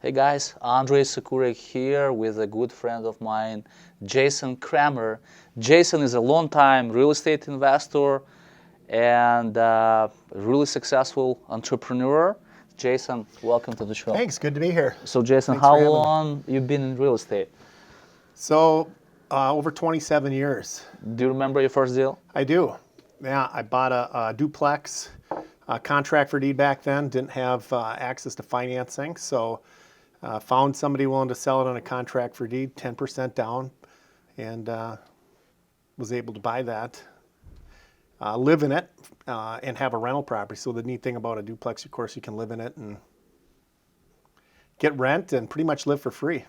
Hey guys, Andrey Sokurec here with a good friend of mine, Jason Cramer. Jason is a long-time real estate investor and really successful entrepreneur. Jason, welcome to the show. Thanks, good to be here. So Jason, Thanks how for having me. long you been in real estate? So, over 27 years. Do you remember your first deal? I do. Yeah, I bought a duplex, contract for deed back then, didn't have access to financing, so found somebody willing to sell it on a contract for deed, 10% down, and was able to buy that, live in it, and have a rental property. So the neat thing about a duplex, of course, you can live in it and get rent and pretty much live for free.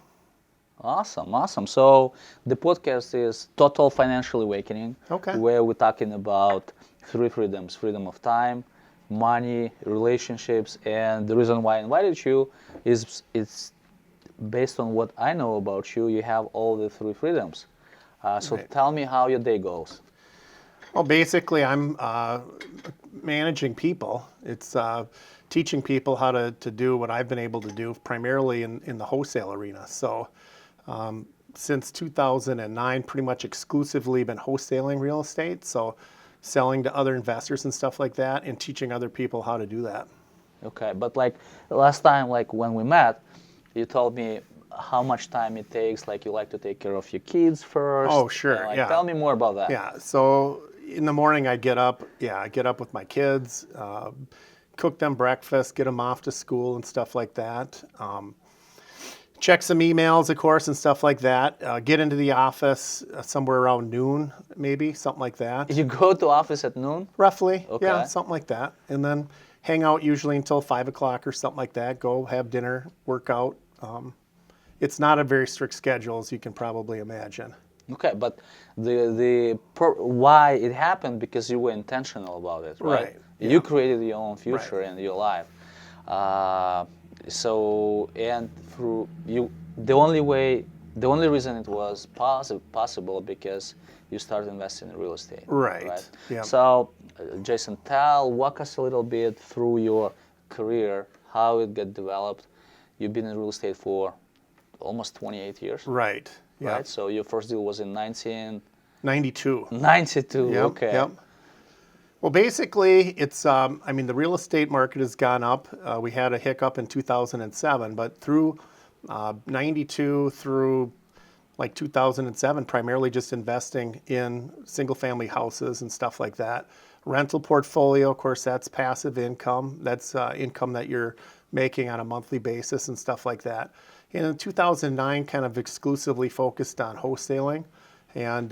Awesome, awesome. So the podcast is Total Financial Awakening, Okay. where we're talking about three freedoms: freedom of time, money, relationships. And the reason why I invited you is it's based on what I know about you. You have all the three freedoms. So Right. tell me how your day goes. Well, basically, I'm managing people. It's teaching people how to do what I've been able to do primarily in the wholesale arena. So since 2009, pretty much exclusively been wholesaling real estate. So selling to other investors and stuff like that and teaching other people how to do that. Okay, but like last time, like when we met, you told me how much time it takes. Like you like to take care of your kids first. Oh, sure, Like, yeah. tell me more about that. Yeah, so in the morning I get up, I get up with my kids, cook them breakfast, get them off to school and stuff like that. Check some emails, of course, and stuff like that. Get into the office somewhere around noon, maybe, something like that. You go to office at noon? Roughly, Okay. yeah, something like that. And then hang out usually until 5 o'clock or something like that. Go have dinner, work out. It's not a very strict schedule, as you can probably imagine. Okay, but why it happened, because you were intentional about it, right? Right, You yeah. created your own future and your life. So and through you, the only reason it was possible because you started investing in real estate, Right, yeah. So, Jason, walk us a little bit through your career, how it got developed. You've been in real estate for almost 28 years. Right, yeah. Right, so your first deal was in 92. 1992. Yep, Okay. yep. Well, basically, it's, I mean, the real estate market has gone up. We had a hiccup in 2007, but through 92 through like 2007, primarily just investing in single family houses and stuff like that. Rental portfolio, of course, that's passive income. That's income that you're making on a monthly basis and stuff like that. And in 2009, kind of exclusively focused on wholesaling. And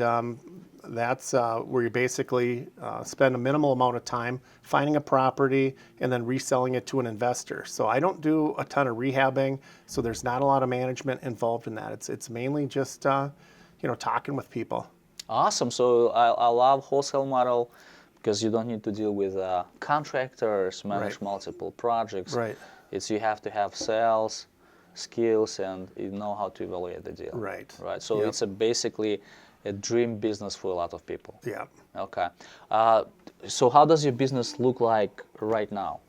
that's where you basically spend a minimal amount of time finding a property and then reselling it to an investor. So I don't do a ton of rehabbing, so there's not a lot of management involved in that. It's mainly just talking with people. Awesome. So I love wholesale model because you don't need to deal with contractors, manage Right. multiple projects. Right. It's you have to have sales skills and you know how to evaluate the deal. Right. Right. So Yep. it's basically a dream business for a lot of people. Yeah. Okay. So how does your business look like right now?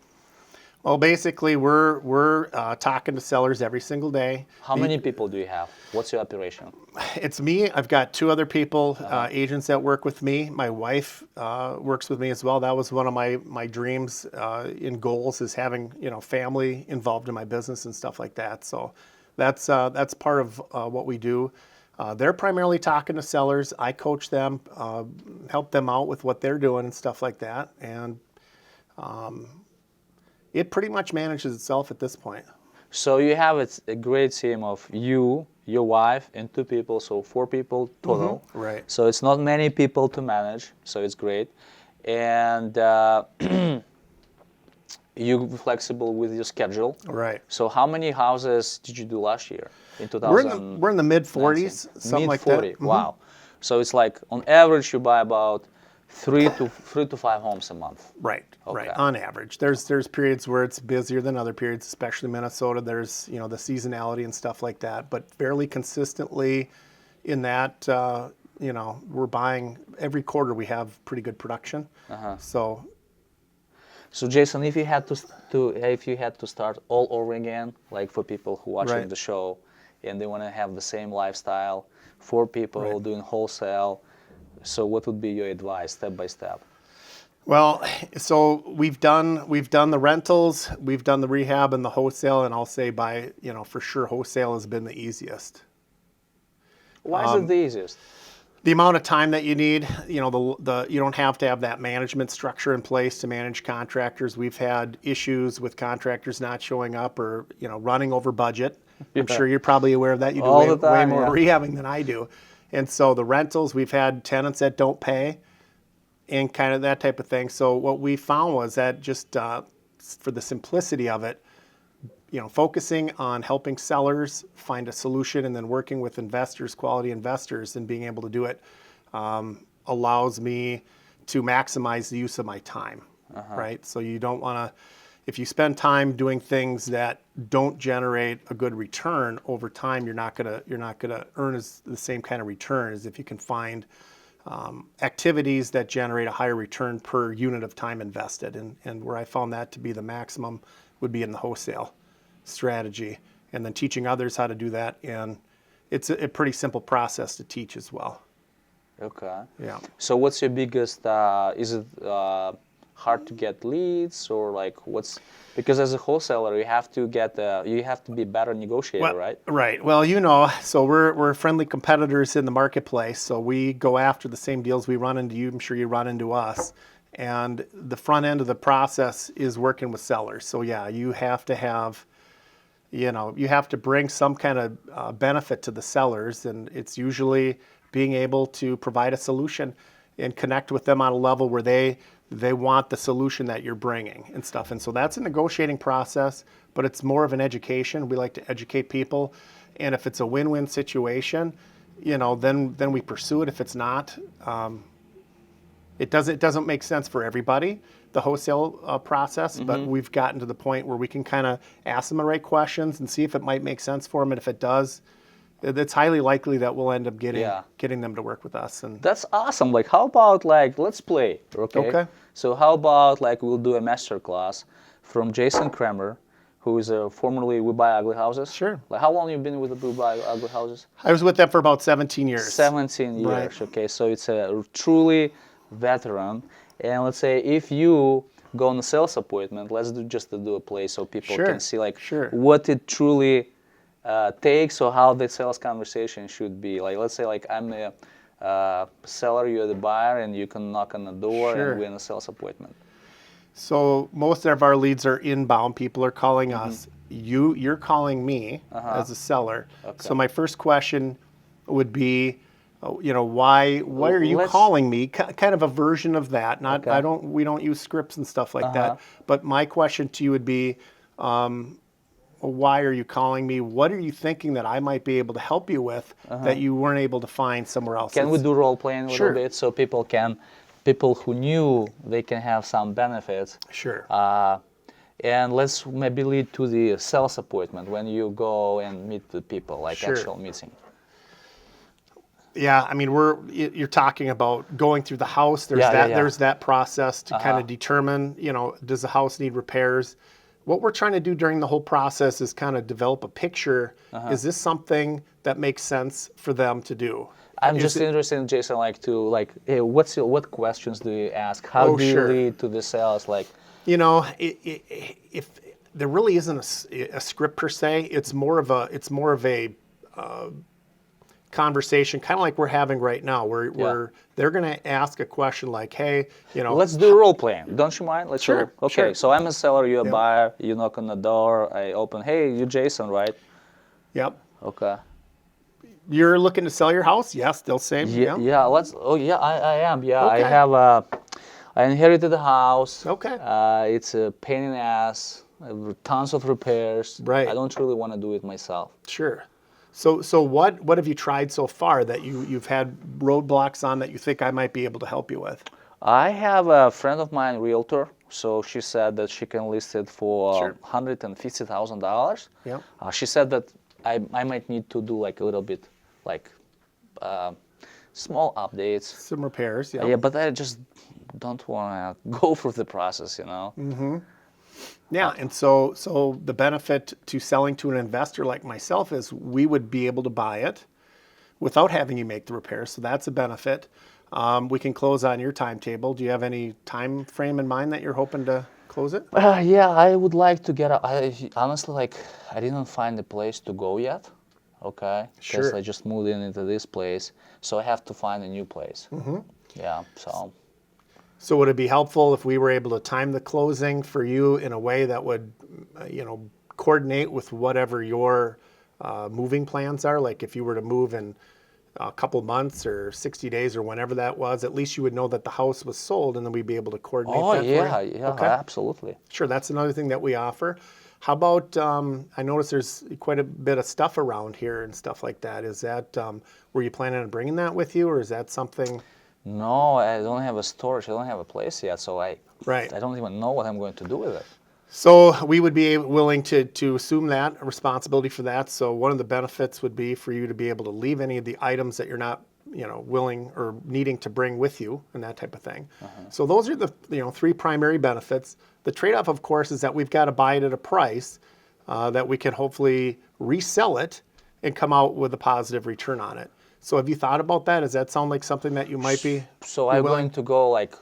Well, basically, we're talking to sellers every single day. How many people do you have? What's your operation? It's me. I've got two other people, agents that work with me. My wife works with me as well. That was one of my dreams and goals, is having family involved in my business and stuff like that. So that's part of what we do. They're primarily talking to sellers. I coach them, help them out with what they're doing and stuff like that, and it pretty much manages itself at this point. So you have a great team of you, your wife, and two people, so 4 people total. Right. So it's not many people to manage, so it's great. And you're flexible with your schedule. Right. So how many houses did you do last year in 2000? We're in the mid 40s, something like that. Mid 40, wow. So it's like on average you buy about three to 5 homes a month. Right, Okay. right. On average, there's periods where it's busier than other periods, especially Minnesota. There's the seasonality and stuff like that, but fairly consistently in that we're buying every quarter. We have pretty good production. So So Jason, if you had to start all over again, like for people who watching Right. the show, and they want to have the same lifestyle, for people Right. doing wholesale, so what would be your advice, step by step? Well, so we've done the rentals, we've done the rehab and the wholesale, and I'll say for sure wholesale has been the easiest. Why is it the easiest? The amount of time that you need, you don't have to have that management structure in place to manage contractors. We've had issues with contractors not showing up or running over budget. I'm Yeah. sure you're probably aware of that. You do All way, the time, way more yeah. rehabbing than I do. And so the rentals, we've had tenants that don't pay and kind of that type of thing. So what we found was that just for the simplicity of it, focusing on helping sellers find a solution and then working with investors, quality investors, and being able to do it allows me to maximize the use of my time, right? So you don't want to, if you spend time doing things that don't generate a good return over time, you're not gonna earn the same kind of return as if you can find activities that generate a higher return per unit of time invested. And where I found that to be the maximum would be in the wholesale strategy, and then teaching others how to do that. And it's a pretty simple process to teach as well. Okay. Yeah. So what's your biggest, is it hard to get leads, or like because as a wholesaler you have to be better negotiator, right? Right. Well, so we're friendly competitors in the marketplace. So we go after the same deals we run into you. I'm sure you run into us. And the front end of the process is working with sellers. So yeah, you have to have, you have to bring some kind of benefit to the sellers, and it's usually being able to provide a solution and connect with them on a level where they want the solution that you're bringing and stuff. And so that's a negotiating process, but it's more of an education. We like to educate people, and if it's a win-win situation, then we pursue it. If it's not, it doesn't make sense for everybody, the wholesale process, but we've gotten to the point where we can kind of ask them the right questions and see if it might make sense for them. And if it does, it's highly likely that we'll end up getting them to work with us. And That's awesome. Like, how about let's play, okay? Okay. So how about we'll do a master class from Jason Cramer, who is formerly We Buy Ugly Houses. Sure. Like, how long you been with the We Buy Ugly Houses? I was with them for about 17 years. 17 years. Right. Okay, so it's a truly veteran. And let's say if you go on a sales appointment, let's do a play so people Sure. can see Sure. what it truly takes, or how the sales conversation should be. Like, let's say I'm the seller, you're the buyer, and you can knock on the door Sure. and win a sales appointment. So most of our leads are inbound. People are calling us. You're calling me as a seller. Okay. So my first question would be, why are you Let's- calling me? Kind of a version of that. Not Okay. we don't use scripts and stuff like that. But my question to you would be, why are you calling me? What are you thinking that I might be able to help you with that you weren't able to find somewhere else? Can we do role playing a little Sure. bit so people who knew they can have some benefits? Sure. And let's maybe lead to the sales appointment when you go and meet the people, like Sure. actual meeting. Yeah, I mean, you're talking about going through the house. There's Yeah, that yeah. there's that process to kind of determine, does the house need repairs? What we're trying to do during the whole process is kind of develop a picture. Is this something that makes sense for them to do? I'm Is just it- interested, Jason, hey, what questions do you ask? How Oh, do you sure. lead to the sales? If there really isn't a script per se, it's more of a conversation, kind of like we're having right now, where they're going to ask a question like, hey, Let's do role playing. Don't you mind? Let's Sure, Okay, sure. so I'm a seller, you're a Yep. buyer. You knock on the door. I open. Hey, you're Jason, right? Yep. Okay. You're looking to sell your house? Yes, they'll say. Yeah. Yeah. Oh, yeah. I am. Yeah. Okay. I inherited the house. Okay. It's a pain in the ass. Tons of repairs. Right. I don't really want to do it myself. Sure. So what have you tried so far that you've had roadblocks on that you think I might be able to help you with? I have a friend of mine, realtor. So she said that she can list it for Sure. $150,000. Yep. She said that I might need to do a little bit, small updates. Some repairs. Yeah. Yeah, but I just don't want to go through the process, you know. Yeah, and so the benefit to selling to an investor like myself is we would be able to buy it without having you make the repairs. So that's a benefit. We can close on your timetable. Do you have any time frame in mind that you're hoping to close it? Yeah, I would like to get. Honestly, like, I didn't find a place to go yet. Okay, because Sure. I just moved into this place, so I have to find a new place. Yeah, so. So would it be helpful if we were able to time the closing for you in a way that would, coordinate with whatever your moving plans are? Like if you were to move in a couple months or 60 days or whenever that was, at least you would know that the house was sold, and then we'd be able to coordinate Oh that yeah, for you. yeah, Okay. absolutely. Sure, that's another thing that we offer. How about, I notice there's quite a bit of stuff around here and stuff like that. Is that, were you planning on bringing that with you, or is that something? No, I don't have a storage. I don't have a place yet, so Right. I don't even know what I'm going to do with it. So we would be willing to assume that responsibility for that. So one of the benefits would be for you to be able to leave any of the items that you're not, willing or needing to bring with you and that type of thing. So those are the, three primary benefits. The trade-off, of course, is that we've got to buy it at a price that we can hopefully resell it and come out with a positive return on it. So have you thought about that? Does that sound like something that you might be So I'm willing? going to go like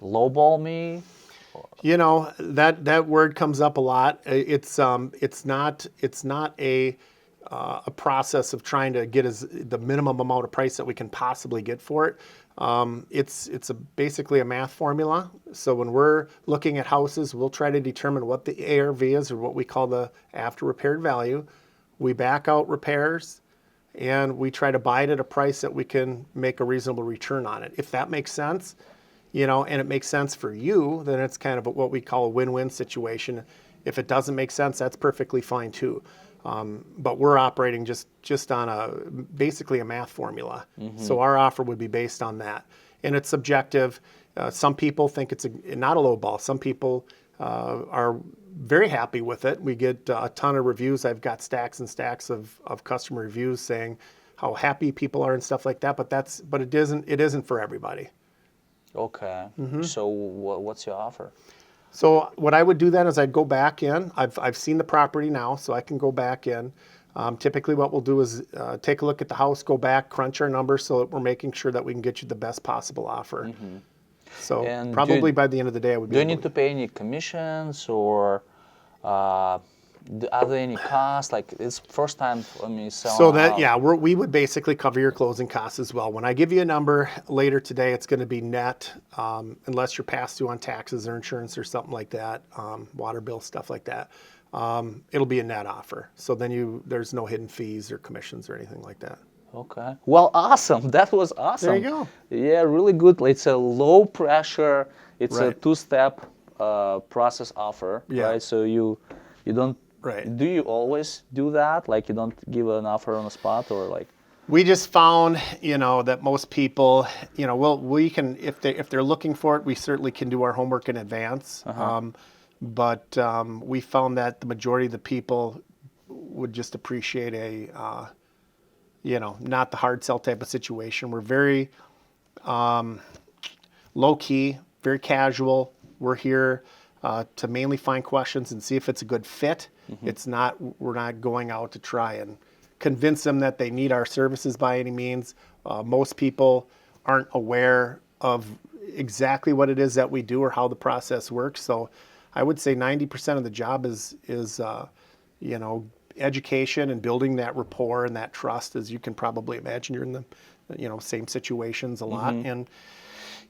lowball me. That word comes up a lot. It's not a process of trying to get the minimum amount of price that we can possibly get for it. It's basically a math formula. So when we're looking at houses, we'll try to determine what the ARV is, or what we call the after repaired value. We back out repairs, and we try to buy it at a price that we can make a reasonable return on it. If that makes sense, and it makes sense for you, then it's kind of what we call a win-win situation. If it doesn't make sense, that's perfectly fine too. But we're operating just on basically a math formula. So our offer would be based on that, and it's subjective. Some people think it's not a low ball. Some people are very happy with it. We get a ton of reviews. I've got stacks and stacks of customer reviews saying how happy people are and stuff like that. But it isn't for everybody. Okay. So what's your offer? So what I would do then is I'd go back in. I've seen the property now, so I can go back in. Typically what we'll do is take a look at the house, go back, crunch our numbers so that we're making sure that we can get you the best possible offer. So And probably by the end of the day, I would be Do you able need to pay any commissions, or are there any costs? Like, it's first time for me selling. So a that, house. yeah, we would basically cover your closing costs as well. When I give you a number later today, it's going to be net, unless you're past due on taxes or insurance or something like that, water bill, stuff like that. It'll be a net offer. So then there's no hidden fees or commissions or anything like that. Okay. Well, awesome. That was awesome. There you go. Yeah, really good. It's a low pressure. It's a Right. two-step process offer, Yeah. right? So you don't. Right. Do you always do that? Like, you don't give an offer on the spot, or like? We just found, that most people, we can, if they're looking for it, we certainly can do our homework in advance. But we found that the majority of the people would just appreciate not the hard sell type of situation. We're very low key, very casual. We're here to mainly find questions and see if it's a good fit. We're not going out to try and convince them that they need our services by any means. Most people aren't aware of exactly what it is that we do or how the process works. So I would say 90% of the job is education and building that rapport and that trust. As you can probably imagine, you're in the same situations a lot. And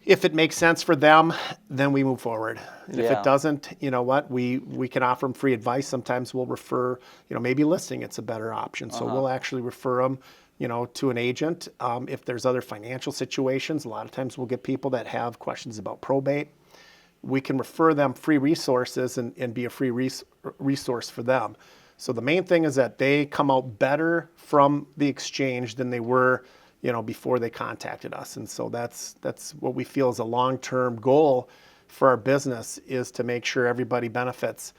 if it makes sense for them, then we move forward. And if Yeah. it doesn't, you know what, we can offer them free advice. Sometimes we'll refer, maybe listing it's a better option. So we'll actually refer them, to an agent. If there's other financial situations, a lot of times we'll get people that have questions about probate. We can refer them free resources and be a free resource for them. So the main thing is that they come out better from the exchange than they were, before they contacted us. And so that's what we feel is a long-term goal for our business, is to make sure everybody benefits,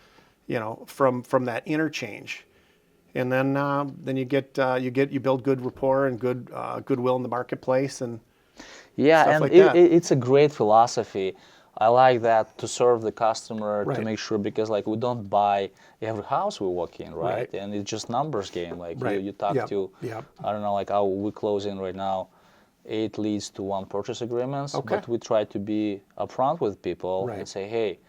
from that interchange. And then you build good rapport and goodwill in the marketplace. And Yeah, stuff and like that. it's a great philosophy. I like that, to serve the customer, to Right. make sure, because like we don't buy every house we walk in, right? Right. And it's just numbers game. Like Right. you talk Yep. to, Yep. I don't know, like how we close in right now, 8 leads to 1 purchase agreements, Okay. but we try to be upfront with people and Right. say, hey,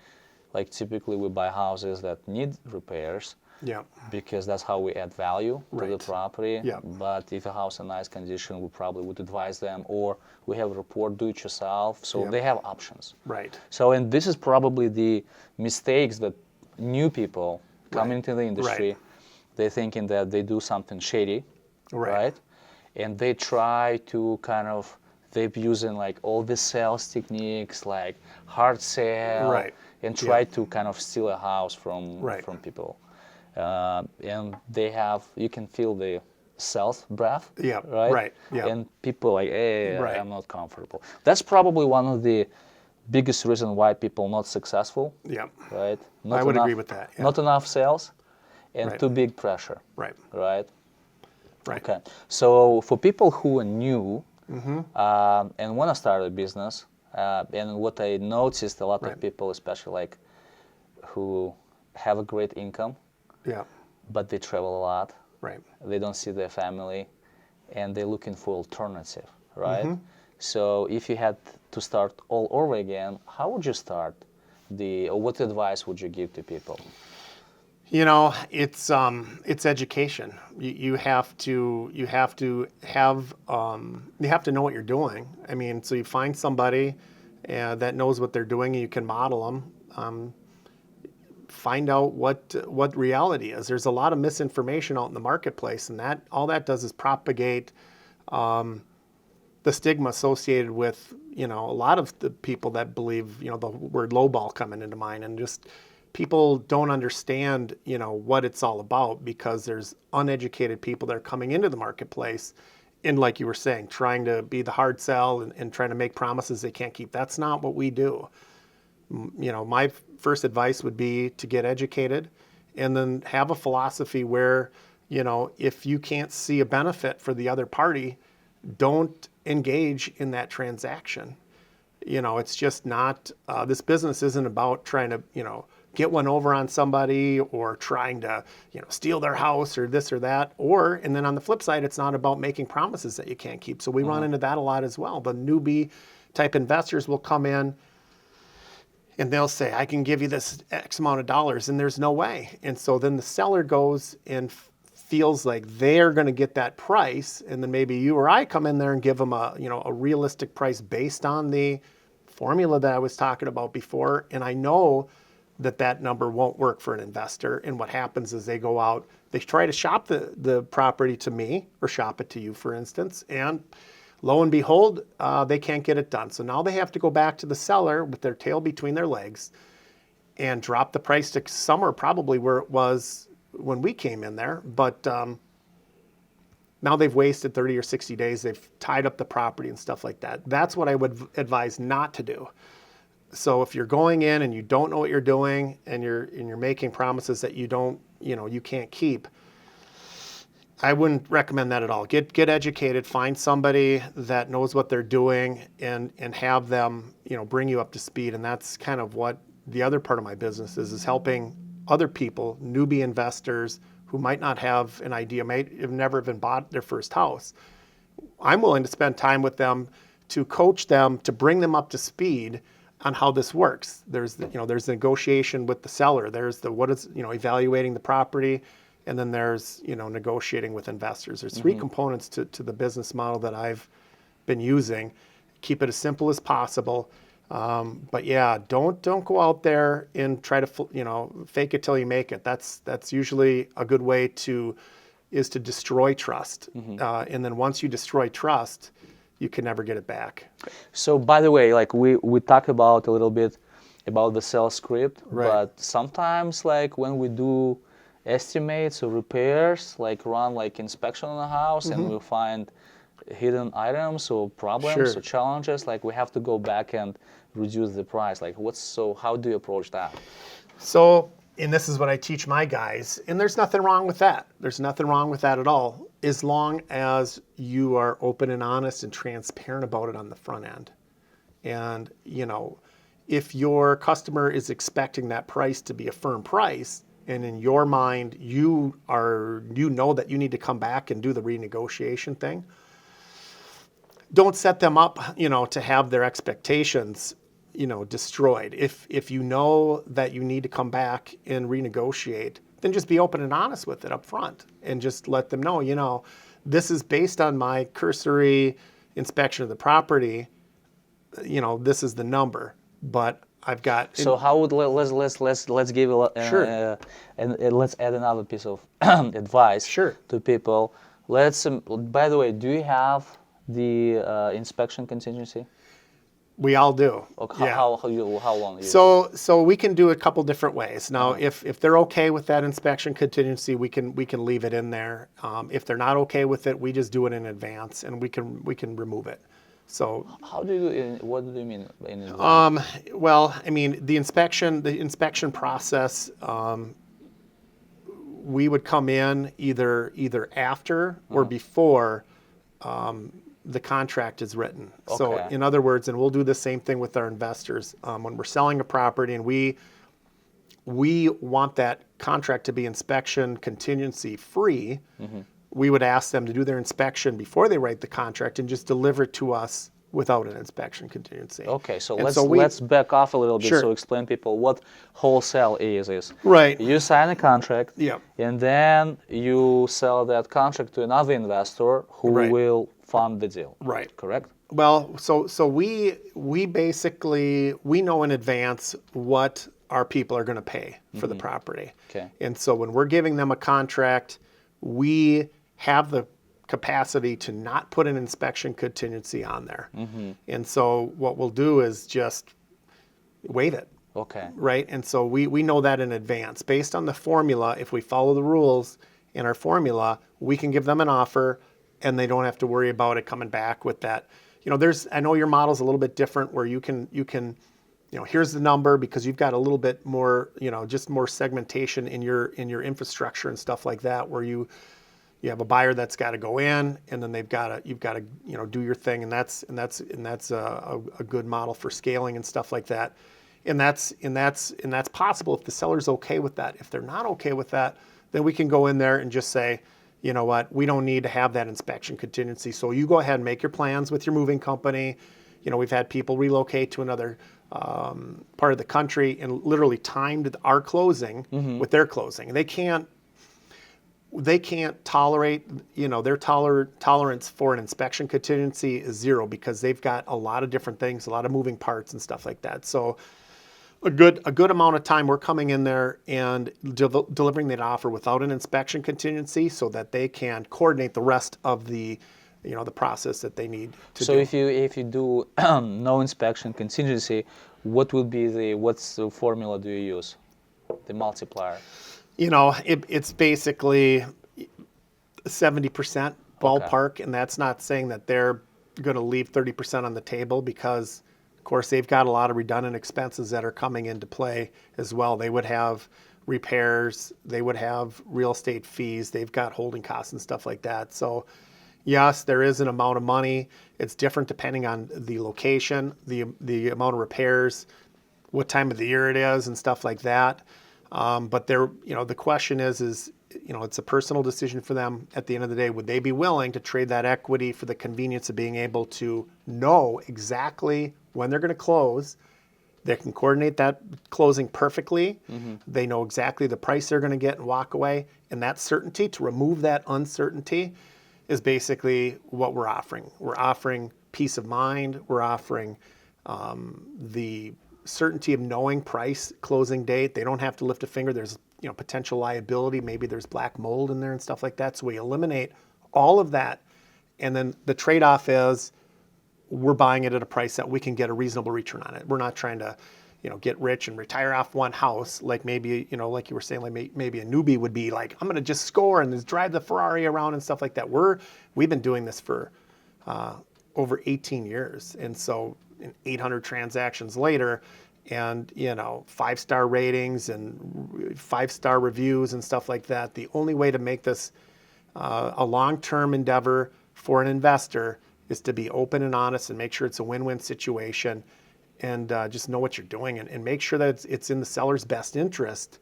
like typically we buy houses that need repairs, Yep. because that's how we add value to the Right. property. Yep. But if a house in nice condition, we probably would advise them, or we have a report, do it yourself, so Yep. they have options. Right. So, and this is probably the mistakes that new people coming Right. into the industry, Right. they're thinking that they do something shady, Right. right? And they try to kind of, they're using like all the sales techniques, like hard sell, Right. and try Yeah. to kind of steal a house from Right. people. And they have, you can feel the sales breath, Yeah. right? Right. Yeah. And people like, hey, Right. I'm not comfortable. That's probably one of the biggest reasons why people not successful, Yep. right? Not I would enough, agree with that. Yeah. Not enough sales, and Right. too big pressure, Right. right? Right. Okay. So for people who are new Mm-hmm. and want to start a business, and what I noticed, a lot Right. of people, especially like who have a great income, Yeah. but they travel a lot, Right. they don't see their family, and they're looking for alternative, right? Mm-hmm. So if you had to start all over again, how would you start or what advice would you give to people? You know, it's education. You have to know what you're doing. I mean, so you find somebody that knows what they're doing, and you can model them. Find out what reality is. There's a lot of misinformation out in the marketplace, and that all that does is propagate the stigma associated with, you know, a lot of the people that believe, you know, the word lowball coming into mind, and just people don't understand, you know, what it's all about, because there's uneducated people that are coming into the marketplace and, like you were saying, trying to be the hard sell and trying to make promises they can't keep. That's not what we do. You know, my first advice would be to get educated, and then have a philosophy where, you know, if you can't see a benefit for the other party, don't engage in that transaction. You know, it's just not, this business isn't about trying to, you know, get one over on somebody, or trying to, you know, steal their house or this or that. And then on the flip side, it's not about making promises that you can't keep. So we run into that a lot as well. The newbie type investors will come in and they'll say, I can give you this X amount of dollars, and there's no way. And so then the seller goes and feels like they're going to get that price, and then maybe you or I come in there and give them a, you know, a realistic price based on the formula that I was talking about before, and I know that that number won't work for an investor. And what happens is they go out, they try to shop the property to me, or shop it to you, for instance, and lo and behold, they can't get it done. So now they have to go back to the seller with their tail between their legs and drop the price to somewhere probably where it was when we came in there. But now they've wasted 30 or 60 days. They've tied up the property and stuff like that. That's what I would advise not to do. So if you're going in and you don't know what you're doing, and you're making promises that you don't, you know, you can't keep, I wouldn't recommend that at all. Get educated, find somebody that knows what they're doing, and have them, you know, bring you up to speed. And that's kind of what the other part of my business is helping other people, newbie investors who might not have an idea, might have never even bought their first house. I'm willing to spend time with them to coach them, to bring them up to speed on how this works. There's there's negotiation with the seller. There's evaluating the property, and then there's, negotiating with investors. There's three components to the business model that I've been using. Keep it as simple as possible. But yeah, don't go out there and try to, fake it till you make it. That's usually a good way to destroy trust. And then once you destroy trust, you can never get it back. So by the way, like we talk about a little bit about the sales script, Right. but sometimes like when we do estimates or repairs, like run like inspection on the house, and we find hidden items or problems Sure. or challenges, like we have to go back and reduce the price. Like how do you approach that? So and this is what I teach my guys, and there's nothing wrong with that. There's nothing wrong with that at all, as long as you are open and honest and transparent about it on the front end. And, if your customer is expecting that price to be a firm price, and in your mind, you know that you need to come back and do the renegotiation thing, don't set them up, to have their expectations destroyed. If you know that you need to come back and renegotiate, then just be open and honest with it up front and just let them know, this is based on my cursory inspection of the property, this is the number, but I've got. So how would let's give Sure. and let's add another piece of advice Sure. to people. By the way, do you have the inspection contingency? We all do. Okay. Yeah. How long? So we can do a couple different ways. Now, if they're okay with that inspection contingency, we can leave it in there. If they're not okay with it, we just do it in advance, and we can remove it. So what do you mean in advance? well, I mean the inspection process. We would come in either after or before the contract is written. So Okay. in other words, and we'll do the same thing with our investors, when we're selling a property and we want that contract to be inspection contingency free, we would ask them to do their inspection before they write the contract and just deliver it to us without an inspection contingency. Okay, so And let's back off a little bit. Sure. So explain people what wholesale is. Right. You sign a contract, Yeah. and then you sell that contract to another investor who Right. will fund the deal. Right. Correct? Well, so we basically know in advance what our people are going to pay for the property. Okay. And so when we're giving them a contract, we have the capacity to not put an inspection contingency on there. And so what we'll do is just waive it. Okay. Right? And so we know that in advance. Based on the formula, if we follow the rules in our formula, we can give them an offer and they don't have to worry about it coming back with that. I know your model's a little bit different where you can here's the number because you've got a little bit more, just more segmentation in your infrastructure and stuff like that where you have a buyer that's got to go in and then you've got to do your thing, and that's a good model for scaling and stuff like that. And that's possible if the seller's okay with that. If they're not okay with that, then we can go in there and just say, you know what, we don't need to have that inspection contingency. So you go ahead and make your plans with your moving company. We've had people relocate to another part of the country and literally timed our closing with their closing. And they can't tolerate, their tolerance for an inspection contingency is zero because they've got a lot of different things, a lot of moving parts and stuff like that. So a good amount of time we're coming in there and delivering that offer without an inspection contingency so that they can coordinate the rest of the the process that they need to do. So if you do no inspection contingency, what's the formula do you use? The multiplier. It's basically 70% ballpark, and that's not saying that they're going to leave 30% on the table because, of course, they've got a lot of redundant expenses that are coming into play as well. They would have repairs, they would have real estate fees, they've got holding costs and stuff like that. So, yes, there is an amount of money. It's different depending on the location, the amount of repairs, what time of the year it is, and stuff like that. But the question is, it's a personal decision for them. At the end of the day, would they be willing to trade that equity for the convenience of being able to know exactly when they're going to close? They can coordinate that closing perfectly. They know exactly the price they're going to get and walk away. And that certainty, to remove that uncertainty, is basically what we're offering. We're offering peace of mind. We're offering the certainty of knowing price, closing date. They don't have to lift a finger. There's potential liability. Maybe there's black mold in there and stuff like that. So we eliminate all of that. And then the trade-off is we're buying it at a price that we can get a reasonable return on it. We're not trying to get rich and retire off one house like maybe, like you were saying, like maybe a newbie would be like, I'm going to just score and just drive the Ferrari around and stuff like that. We've been doing this for over 18 years. And so 800 transactions later, and 5-star ratings and 5-star reviews and stuff like that. The only way to make this a long-term endeavor for an investor is to be open and honest and make sure it's a win-win situation, and just know what you're doing, and make sure that it's in the seller's best interest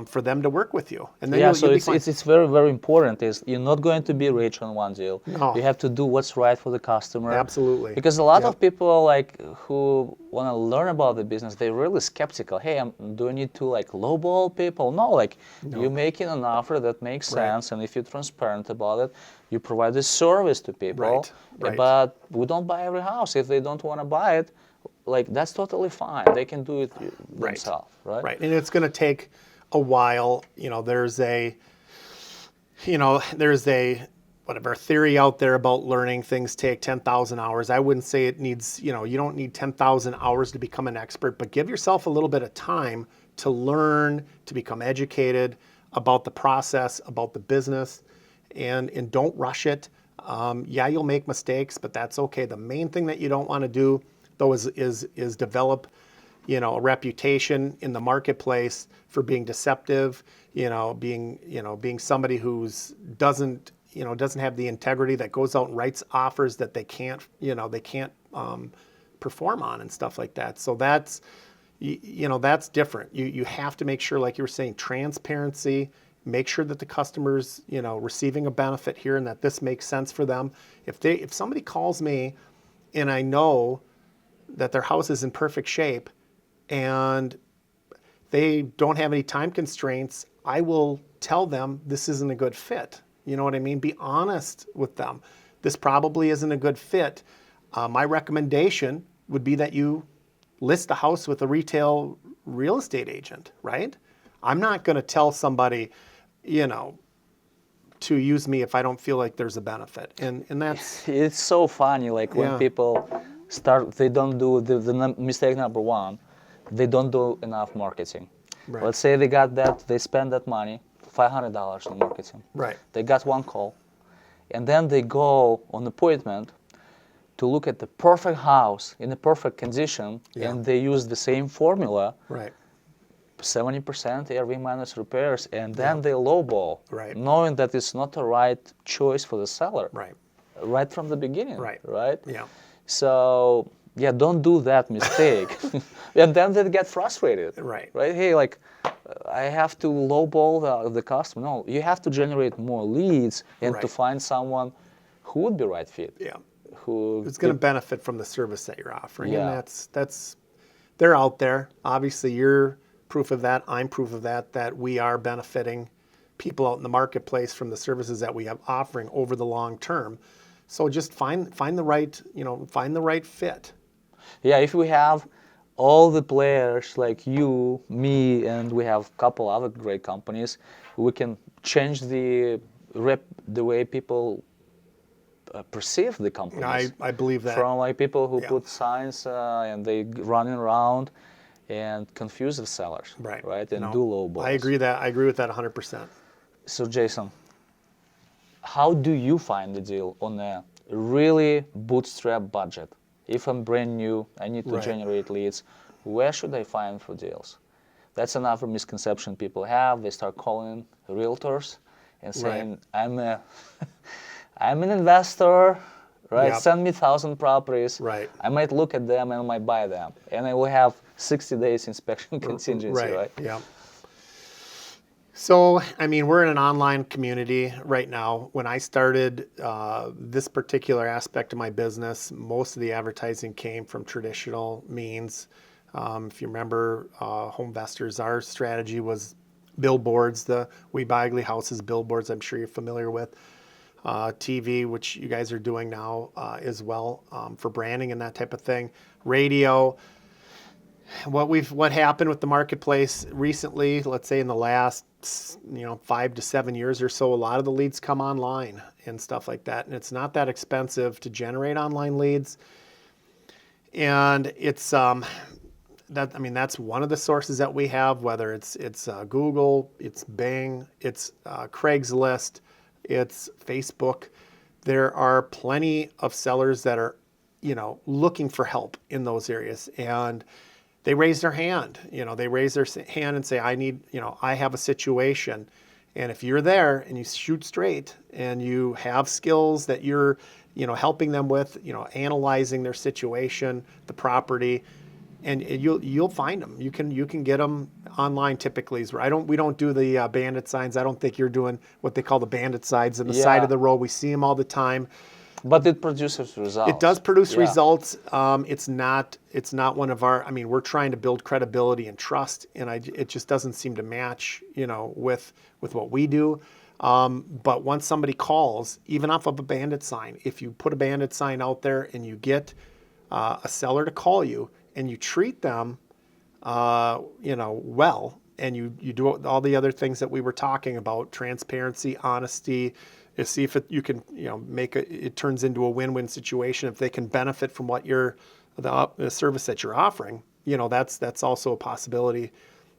for them to work with you. And then Yeah, you'll so be fine. it's very, very important. Is you're not going to be rich on one deal. No. You have to do what's right for the customer. Absolutely. Because a lot Yep. of people like who want to learn about the business, they're really skeptical. Hey, do I need to like lowball people? No, like you're making an offer that makes Right. sense, and if you're transparent about it, you provide a service to people. Right, right. But we don't buy every house. If they don't want to buy it, like that's totally fine. They can do it themselves, right? Right, and it's going to take a while. There's a whatever theory out there about learning things take 10,000 hours. I wouldn't say it needs, you don't need 10,000 hours to become an expert, but give yourself a little bit of time to learn, to become educated about the process, about the business, and don't rush it. Yeah, you'll make mistakes, but that's okay. The main thing that you don't want to do, though, is develop a reputation in the marketplace for being deceptive, being somebody who's doesn't have the integrity, that goes out and writes offers that they can't perform on and stuff like that. So that's that's different. You have to make sure, like you were saying, transparency. Make sure that the customer's receiving a benefit here and that this makes sense for them. If somebody calls me and I know that their house is in perfect shape and they don't have any time constraints, I will tell them this isn't a good fit. You know what I mean? Be honest with them. This probably isn't a good fit. My recommendation would be that you list the house with a retail real estate agent, right? I'm not going to tell somebody, to use me if I don't feel like there's a benefit. And that's... It's so funny, like when people start, they don't do the mistake number one, they don't do enough marketing. Right. Let's say they spend that money, $500 on marketing. Right. They got one call, and then they go on appointment to look at the perfect house in the perfect condition, and they use the same formula. Right. 70% ARV minus repairs, and then they lowball, Right. knowing that it's not the right choice for the seller. Right. Right from the beginning. Right. Right? Yeah. So, yeah, don't do that mistake. And then they get frustrated. Right. Right? Hey, like, I have to lowball the customer. No, you have to generate more leads and to Right. find someone who would be right fit. Yeah. Who It's going to benefit from the service that you're offering. Yeah. And that's they're out there. Obviously, you're proof of that. I'm proof of that we are benefiting people out in the marketplace from the services that we have offering over the long term. So just find the right fit. Yeah, if we have all the players like you, me, and we have a couple other great companies, we can change the way people perceive the companies. I believe that. From like people who Yeah. put signs and they running around and confuse the sellers, Right. and No, do low balls. I agree with that 100%. So Jason, how do you find the deal on a really bootstrap budget? If I'm brand new, I need to Right. generate leads, where should I find for deals? That's another misconception people have. They start calling realtors and saying, I'm an investor, right? Yep. Send me 1,000 properties. Right. I might look at them and I might buy them. And I will have 60 days inspection contingency, right? Yeah. So, I mean, we're in an online community right now. When I started this particular aspect of my business, most of the advertising came from traditional means. If you remember, Homevestors, our strategy was billboards, the We Buy Ugly Houses billboards, I'm sure you're familiar with. TV, which you guys are doing now as well for branding and that type of thing. Radio. What happened with the marketplace recently, let's say in the last 5 to 7 years or so, a lot of the leads come online and stuff like that, and it's not that expensive to generate online leads. And it's that's one of the sources that we have, whether it's Google, it's Bing, it's Craigslist, it's Facebook. There are plenty of sellers that are looking for help in those areas, and they raise their hand. They raise their hand and say, I have a situation. And if you're there and you shoot straight and you have skills that you're, helping them with, analyzing their situation, the property, and you'll find them. You can get them online typically. We don't do the bandit signs. I don't think you're doing what they call the bandit signs on the side of the road. We see them all the time. But it produces results. It does produce results. It's not one of our. I mean, we're trying to build credibility and trust, and it just doesn't seem to match, with what we do. But once somebody calls, even off of a bandit sign, if you put a bandit sign out there and you get a seller to call you and you treat them, well, and you do all the other things that we were talking about: transparency, honesty. See if you can, make it turns into a win-win situation. If they can benefit from what the service that you're offering, that's also a possibility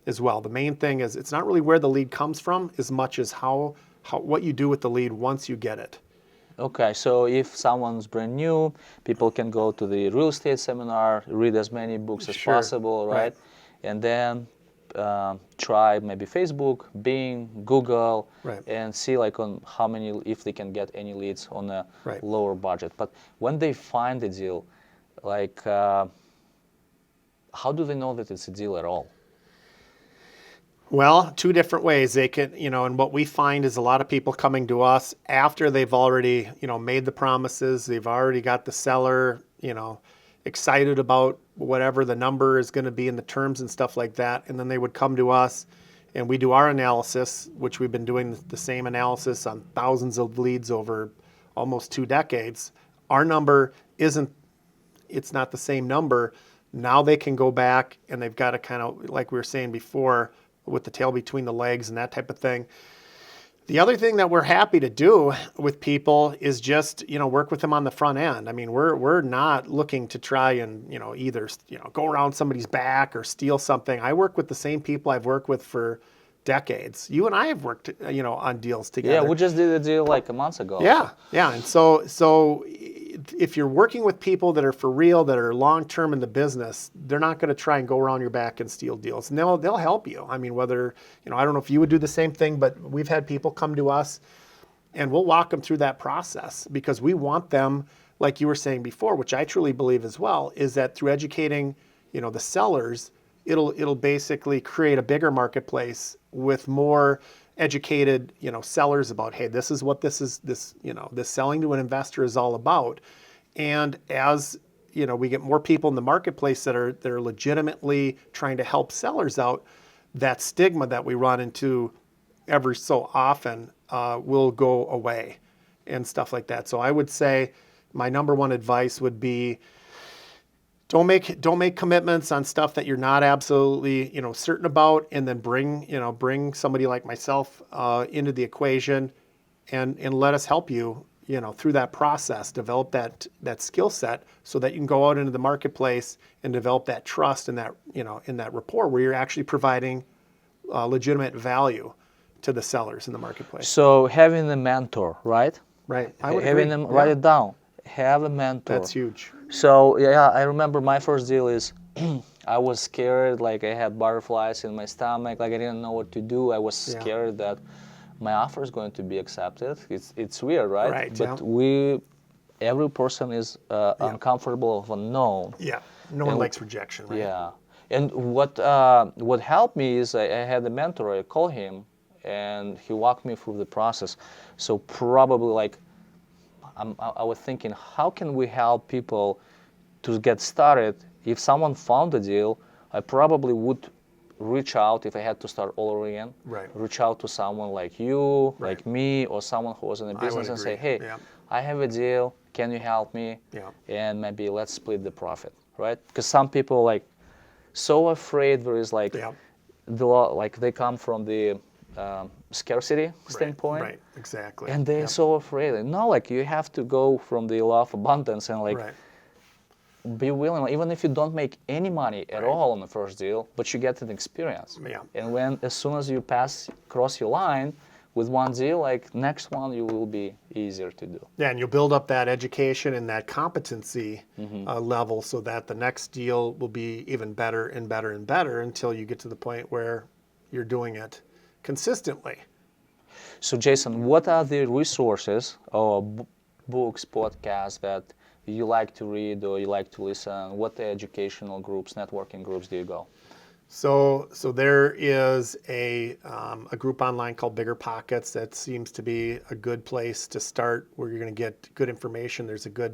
as well. The main thing is it's not really where the lead comes from as much as how what you do with the lead once you get it. Okay, so if someone's brand new, people can go to the real estate seminar, read as many books as possible, right? And then try maybe Facebook, Bing, Google, and see on how many, if they can get any leads on a lower budget. But when they find a deal, how do they know that it's a deal at all? Well, two different ways. They can, and what we find is a lot of people coming to us after they've already, made the promises. They've already got the seller, excited about whatever the number is going to be in the terms and stuff like that. And then they would come to us and we do our analysis, which we've been doing the same analysis on thousands of leads over almost 2 decades. Our number it's not the same number. Now they can go back and they've got to kind of, like we were saying before, with the tail between the legs and that type of thing. The other thing that we're happy to do with people is just, work with them on the front end. I mean, we're not looking to try and, either, go around somebody's back or steal something. I work with the same people I've worked with for decades. You and I have worked, on deals together. Yeah, we just did a deal a month ago. Yeah, yeah. And so if you're working with people that are for real, that are long-term in the business, they're not going to try and go around your back and steal deals. And they'll help you. I mean, whether, I don't know if you would do the same thing, but we've had people come to us and we'll walk them through that process because we want them, like you were saying before, which I truly believe as well, is that through educating, the sellers, it'll basically create a bigger marketplace with more educated, sellers about, hey, this is what this selling to an investor is all about. And as, we get more people in the marketplace that are legitimately trying to help sellers out, that stigma that we run into every so often will go away and stuff like that. So I would say my number one advice would be, don't make commitments on stuff that you're not absolutely, certain about, and then bring somebody like myself into the equation and let us help you, through that process, develop that skill set so that you can go out into the marketplace and develop that trust and that, in that rapport where you're actually providing legitimate value to the sellers in the marketplace. So having a mentor, right? Right. Having them write it down. Have a mentor. That's huge. So yeah, I remember my first deal is I was scared, I had butterflies in my stomach, I didn't know what to do. I was scared that my offer is going to be accepted. It's weird, right? Right. But every person is uncomfortable of unknown. Yeah. No one likes rejection, right? Yeah. And what helped me is I had a mentor. I called him, and he walked me through the process. So probably I was thinking, how can we help people to get started? If someone found a deal, I probably would reach out if I had to start all over again. Right. Reach out to someone like you, like me, or someone who was in the business and say, hey, I have a deal. Can you help me? Yeah. And maybe let's split the profit, right? Because some people so afraid there is the law, they come from the scarcity standpoint. Right, exactly. And they're so afraid. No, you have to go from the law of abundance and be willing, even if you don't make any money at all on the first deal, but you get an experience. Yeah. And as soon as you cross your line, with one deal, like next one you will be easier to do. Yeah, and you'll build up that education and that competency level so that the next deal will be even better and better and better until you get to the point where you're doing it consistently. So Jason, what are the resources or books, podcasts that you like to read or you like to listen? What educational groups, networking groups do you go? So there is a group online called Bigger Pockets that seems to be a good place to start, where you're going to get good information. There's a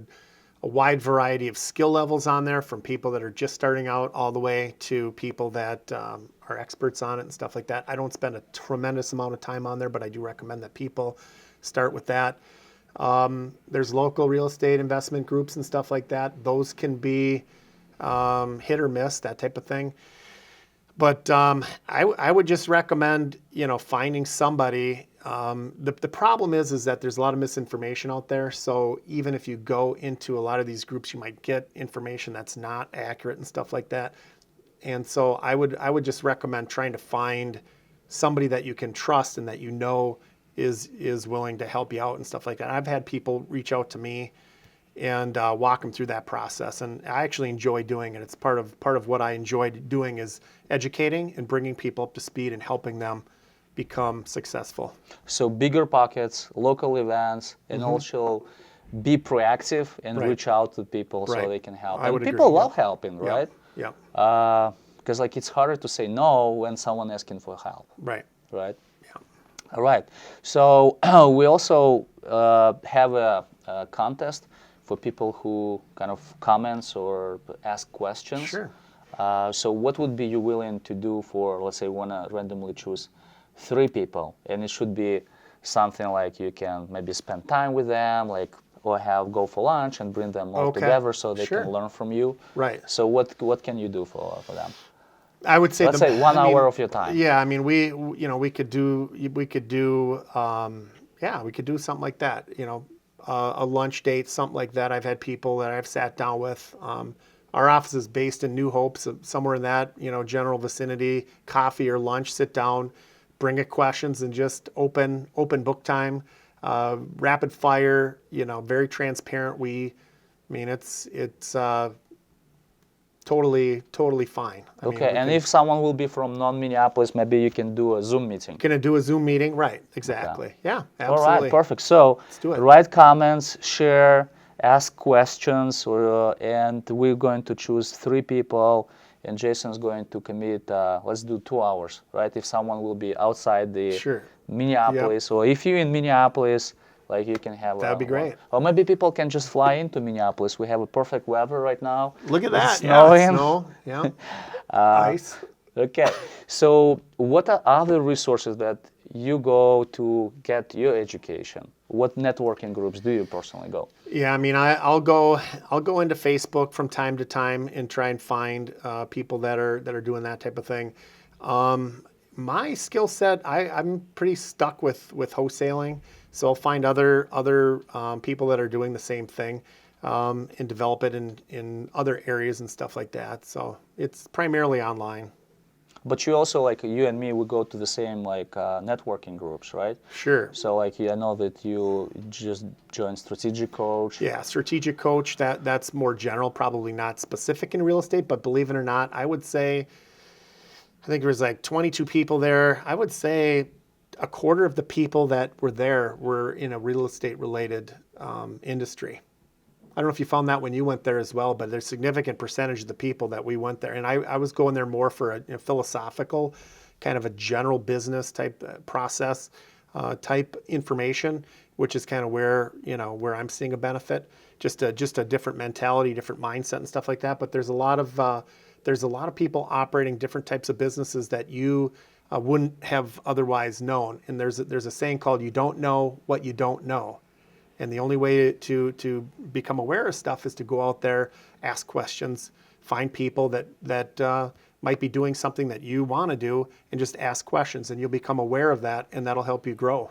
wide variety of skill levels on there, from people that are just starting out all the way to people that are experts on it and stuff like that. I don't spend a tremendous amount of time on there, but I do recommend that people start with that. There's local real estate investment groups and stuff like that. Those can be hit or miss, that type of thing. But I would just recommend, finding somebody. The problem is that there's a lot of misinformation out there. So even if you go into a lot of these groups, you might get information that's not accurate and stuff like that. And so I would just recommend trying to find somebody that you can trust and that is willing to help you out and stuff like that. I've had people reach out to me and walk them through that process, and I actually enjoy doing it. It's part of what I enjoy doing, is educating and bringing people up to speed and helping them become successful. So Bigger Pockets, local events, and also be proactive and reach out to people so they can help. I would and people agree. love helping, right? Yeah. Because it's harder to say no when someone asking for help. Right. Right. Yeah. All right. So we also have a contest for people who kind of comments or ask questions. Sure. So what would be you willing to do for, let's say, want to randomly choose 3 people, and it should be something like you can maybe spend time with them, like, or go for lunch and bring them all together so they can learn from you. Right. So what can you do for them? I would say Let's say 1 hour of your time. Yeah, I mean, we could do something like that. A lunch date, something like that. I've had people that I've sat down with. Our office is based in New Hope, so somewhere in that general vicinity. Coffee or lunch, sit down, bring it questions, and just open book time. Rapid fire. Very transparent. It's totally fine. And if someone will be from non-Minneapolis, maybe you can do a Zoom meeting. Can I do a Zoom meeting? Right, exactly. Okay. Yeah, absolutely. All right, perfect. So let's do it. Write comments, share, ask questions, and we're going to choose 3 people, and Jason's going to commit, let's do 2 hours, right? If someone will be outside the Minneapolis, or if you're in Minneapolis, like you can have that'd be great. Or maybe people can just fly into Minneapolis. We have a perfect weather right now. Look at that. Snowing. Snow. Yeah. Ice. Okay. So what are other resources that you go to get your education? What networking groups do you personally go? Yeah, I mean, I'll go into Facebook from time to time and try and find people that are doing that type of thing. My skill set, I'm pretty stuck with wholesaling. So I'll find other people that are doing the same thing and develop it in other areas and stuff like that. So it's primarily online. But you also, like you and me, we go to the same networking groups, right? Sure. So I know that you just joined Strategic Coach. Yeah, Strategic Coach, that's more general, probably not specific in real estate, but believe it or not, I would say, I think there was like 22 people there. I would say a quarter of the people that were there were in a real estate related industry. I don't know if you found that when you went there as well, but there's a significant percentage of the people that we went there. And I was going there more for a philosophical, kind of a general business type process type information, which is kind of where I'm seeing a benefit. Just a different mentality, different mindset and stuff like that. But there's a lot of people operating different types of businesses that you wouldn't have otherwise known. And there's a saying called, you don't know what you don't know. And the only way to become aware of stuff is to go out there, ask questions, find people that might be doing something that you want to do, and just ask questions, and you'll become aware of that, and that'll help you grow.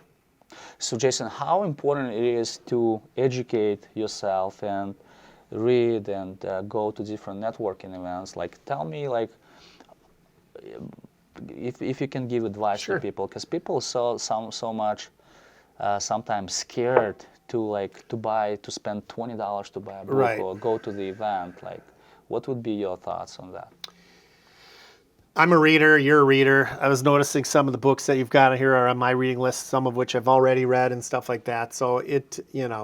So Jason, how important it is to educate yourself and read and go to different networking events? Like, tell me, like, if you can give advice Sure. to people, because people so much sometimes scared to spend $20 to buy a book Right. or go to the event. Like, what would be your thoughts on that? I'm a reader, you're a reader. I was noticing some of the books that you've got here are on my reading list, some of which I've already read and stuff like that. So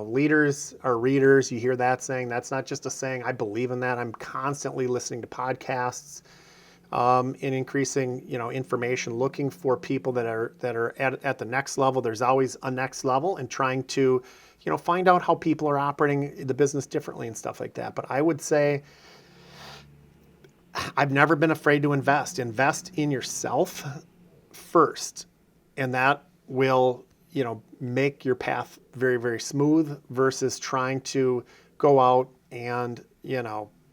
leaders are readers. You hear that saying. That's not just a saying. I believe in that. I'm constantly listening to podcasts, in increasing, information, looking for people that are at the next level. There's always a next level, and trying to, find out how people are operating the business differently and stuff like that. But I would say I've never been afraid to invest. Invest in yourself first, and that will, make your path very, very smooth versus trying to go out and,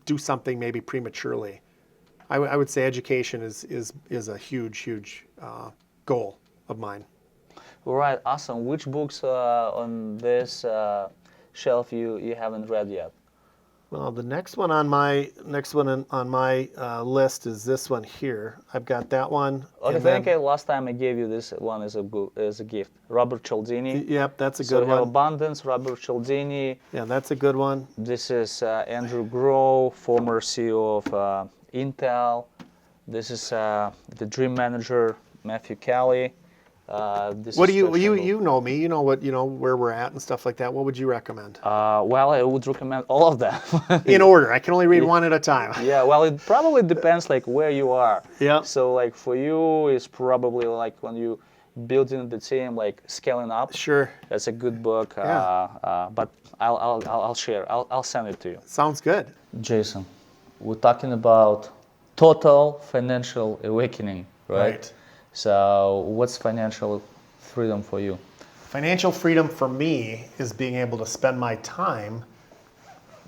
do something maybe prematurely. I would say education is a huge goal of mine. All right, awesome. Which books on this shelf you haven't read yet? Well, the next one on my list is this one here. I've got that one. Okay, and I think then- last time I gave you this one as a gift. Robert Cialdini. Yep, that's a So good we have one. Abundance, Robert Cialdini. Yeah, that's a good one. This is Andrew Grove, former CEO of Intel. This is the Dream Manager, Matthew Kelly. What do you know me? You know where we're at and stuff like that. What would you recommend? Well, I would recommend all of them. In order. I can only read one at a time. Yeah, well, it probably depends like where you are. Yeah. So like for you, it's probably like when you building the team, like scaling up. Sure. That's a good book. Yeah. But I'll share. I'll send it to you. Sounds good. Jason, we're talking about total financial awakening, right? So what's financial freedom for you? Financial freedom for me is being able to spend my time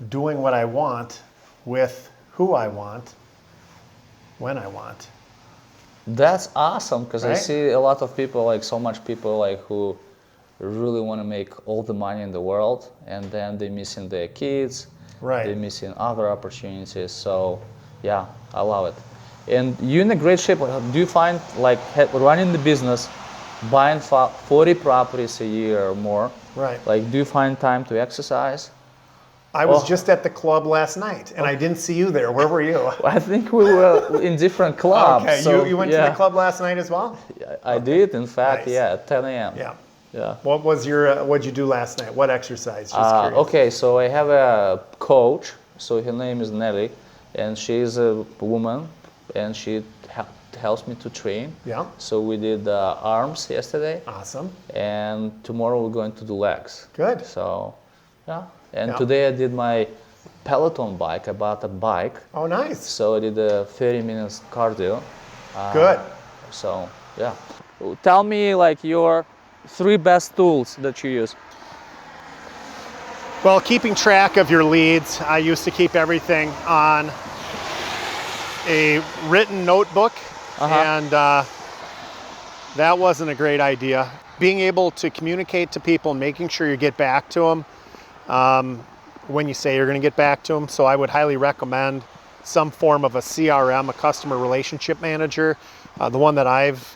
doing what I want with who I want when I want. That's awesome, because I Right? see a lot of people, like so much people like who really want to make all the money in the world, and then they're missing their kids, Right. they're missing other opportunities. So yeah, I love it. And you're in a great shape. Do you find like running the business, buying 40 properties a year or more, Right. like do you find time to exercise? I was Oh. just at the club last night, and I didn't see you there. Where were you? I think we were in different clubs. Okay, so, you went yeah. to the club last night as well? I did, in fact, Nice. yeah, at 10 a.m. Yeah. Yeah. What was what'd you do last night? What exercise? Just curious. Okay, so I have a coach. So her name is Nelly, and she's a woman, and she helps me to train. Yeah. So we did arms yesterday, Awesome. and tomorrow we're going to do legs. Good. So, yeah. And Yeah. today I did my Peloton bike. I bought a bike, Oh, nice. so I did a 30 minutes cardio. Good. So, yeah. Tell me like your 3 best tools that you use. Well, keeping track of your leads, I used to keep everything on a written notebook, and that wasn't a great idea. Being able to communicate to people and making sure you get back to them when you say you're going to get back to them. So I would highly recommend some form of a CRM, a customer relationship manager. The one that I've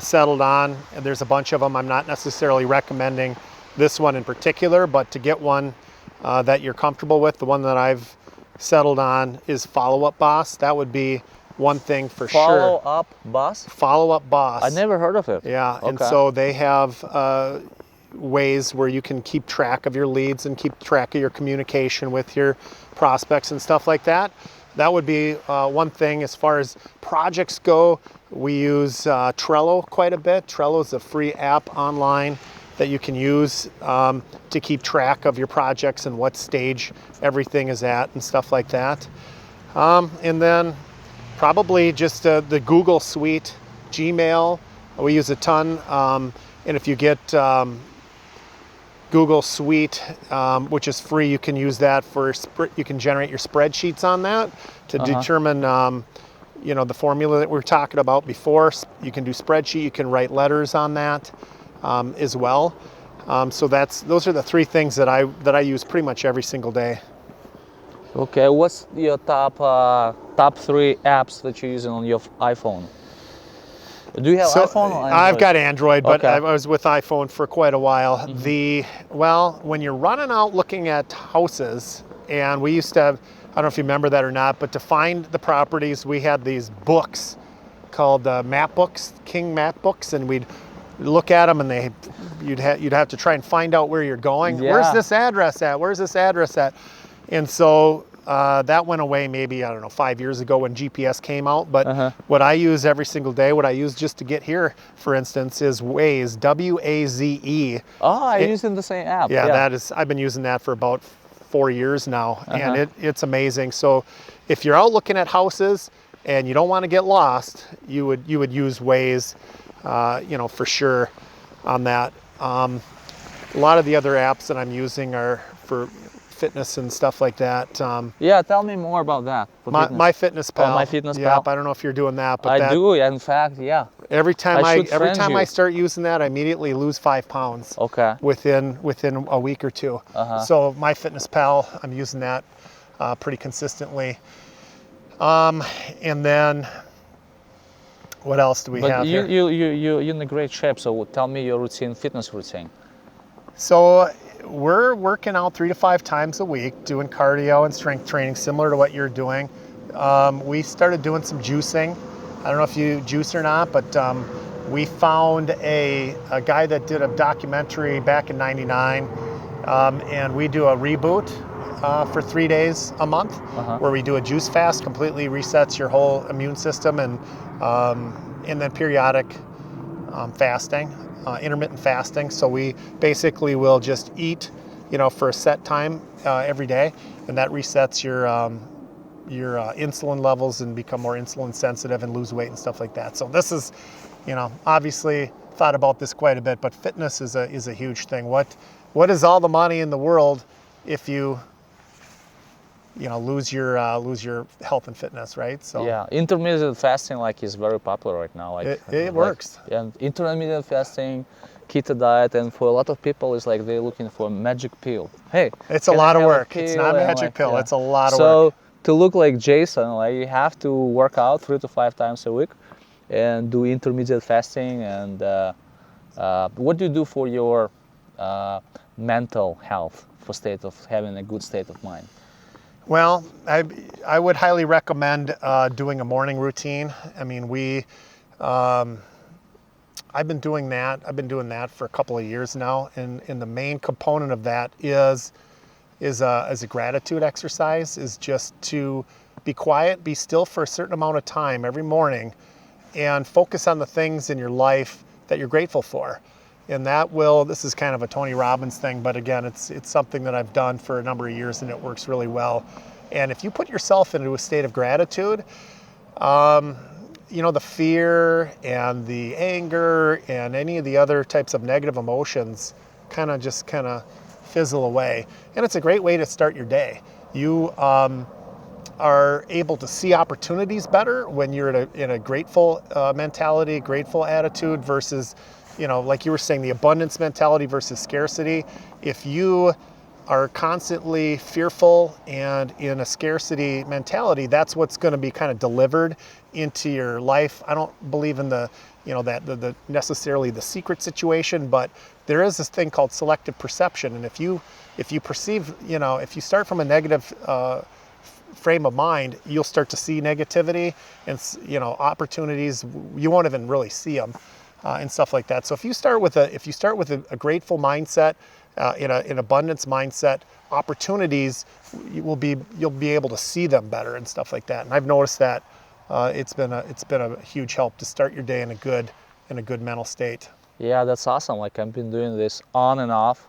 settled on, and there's a bunch of them. I'm not necessarily recommending this one in particular, but to get one that you're comfortable with, the one that I've settled on is Follow Up Boss. That would be one thing for Follow sure. up boss? Follow Up Boss. I never heard of it. Yeah, and Okay. so they have ways where you can keep track of your leads and keep track of your communication with your prospects and stuff like that. That would be one thing. As far as projects go, we use Trello quite a bit. Trello is a free app online that you can use to keep track of your projects and what stage everything is at and stuff like that. And then probably just the Google Suite, Gmail, we use a ton. And if you get Google Suite, which is free, you can use that for, you can generate your spreadsheets on that to determine, the formula that we were talking about before. You can do spreadsheet, you can write letters on that as well. So those are the 3 things that I use pretty much every single day. Okay, what's your top 3 apps that you're using on your iPhone? Do you have So iPhone or I've Android? got Android, but Okay. I was with iPhone for quite a while. Well, when you're running out looking at houses, and we used to have, I don't know if you remember that or not, but to find the properties, we had these books called map books, King map books, and we'd look at them, and you'd have to try and find out where you're going. Where's Yeah. this address at? Where's this address at? And so that went away maybe, I don't know, 5 years ago when GPS came out. But what I use every single day, what I use just to get here, for instance, is Waze, W-A-Z-E. Oh, I use in the same app. Yeah, Yeah. I've been using that for about 4 years now, and it's amazing. So if you're out looking at houses and you don't want to get lost, you would use Waze, for sure on that. A lot of the other apps that I'm using are for fitness and stuff like that. Yeah, tell me more about that. For fitness. My Fitness Pal. My Fitness Yep, Pal. I don't know if you're doing that, but I do, in fact, yeah. every time I should every friend time you. I start using that, I immediately lose 5 pounds. Okay. Within a week or two. So my Fitness Pal, I'm using that pretty consistently. And then what else do we have here? You're in a great shape, so tell me your fitness routine. So we're working out 3 to 5 times a week, doing cardio and strength training, similar to what you're doing. We started doing some juicing. I don't know if you juice or not, but we found a guy that did a documentary back in '99, and we do a reboot for 3 days a month, where we do a juice fast, completely resets your whole immune system, and then periodic fasting, intermittent fasting. So we basically will just eat, for a set time every day, and that resets your insulin levels and become more insulin sensitive and lose weight and stuff like that. So this is, obviously thought about this quite a bit, but fitness is a huge thing. What is all the money in the world if you lose your health and fitness, right? So yeah, intermittent fasting is very popular right now. It works. And intermittent fasting, keto diet, and for a lot of people, it's like they're looking for a magic pill. Hey, it's a lot of work. It's not a magic pill. Yeah. It's a lot of work. So to look like Jason, you have to work out 3 to 5 times a week, and do intermittent fasting. And what do you do for your mental health, for having a good state of mind? Well, I would highly recommend doing a morning routine. I mean, I've been doing that. I've been doing that for a couple of years now, and the main component of that is a gratitude exercise. Is just to be quiet, be still for a certain amount of time every morning, and focus on the things in your life that you're grateful for. And this is kind of a Tony Robbins thing, but again, it's something that I've done for a number of years, and it works really well. And if you put yourself into a state of gratitude, the fear and the anger and any of the other types of negative emotions kind of fizzle away. And it's a great way to start your day. You are able to see opportunities better when you're in a grateful mentality, grateful attitude versus, like you were saying, the abundance mentality versus scarcity. If you are constantly fearful and in a scarcity mentality, that's what's going to be kind of delivered into your life. I don't believe in the necessarily the secret situation, but there is this thing called selective perception. And if you perceive, if you start from a negative frame of mind, you'll start to see negativity and opportunities. You won't even really see them. And stuff like that. So if you start with a grateful mindset, an abundance mindset, opportunities, you'll be able to see them better and stuff like that. And I've noticed that it's been a huge help to start your day in a good mental state. Yeah, that's awesome. I've been doing this on and off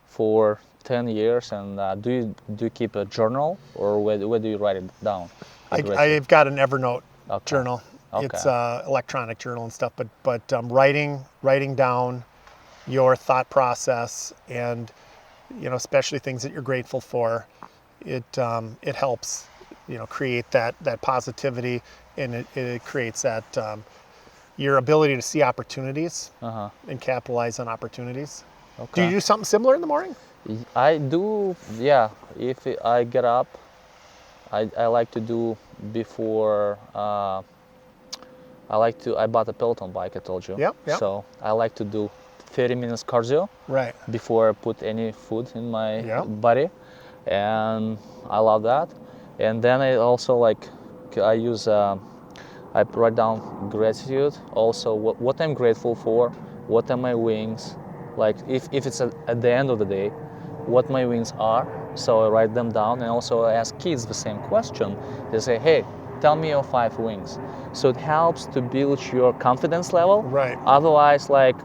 for 10 years. And do you keep a journal, or where do you write it down? I've got an Evernote journal. Okay. It's electronic journal and stuff, but writing down your thought process and especially things that you're grateful for, it helps create that positivity, and it creates that your ability to see opportunities and capitalize on opportunities. Okay. Do you do something similar in the morning? I do, yeah. If I get up, I like to do before I bought a Peloton bike, I told you. Yep, yep. So I like to do 30 minutes cardio Right. before I put any food in my Yep. body. And I love that. And then I also I use, I write down gratitude, also what I'm grateful for, what are my wings, like if it's at the end of the day, what my wings are. So I write them down, and also I ask kids the same question. They say, hey, tell me your 5 wings. So it helps to build your confidence level. Right. Otherwise, life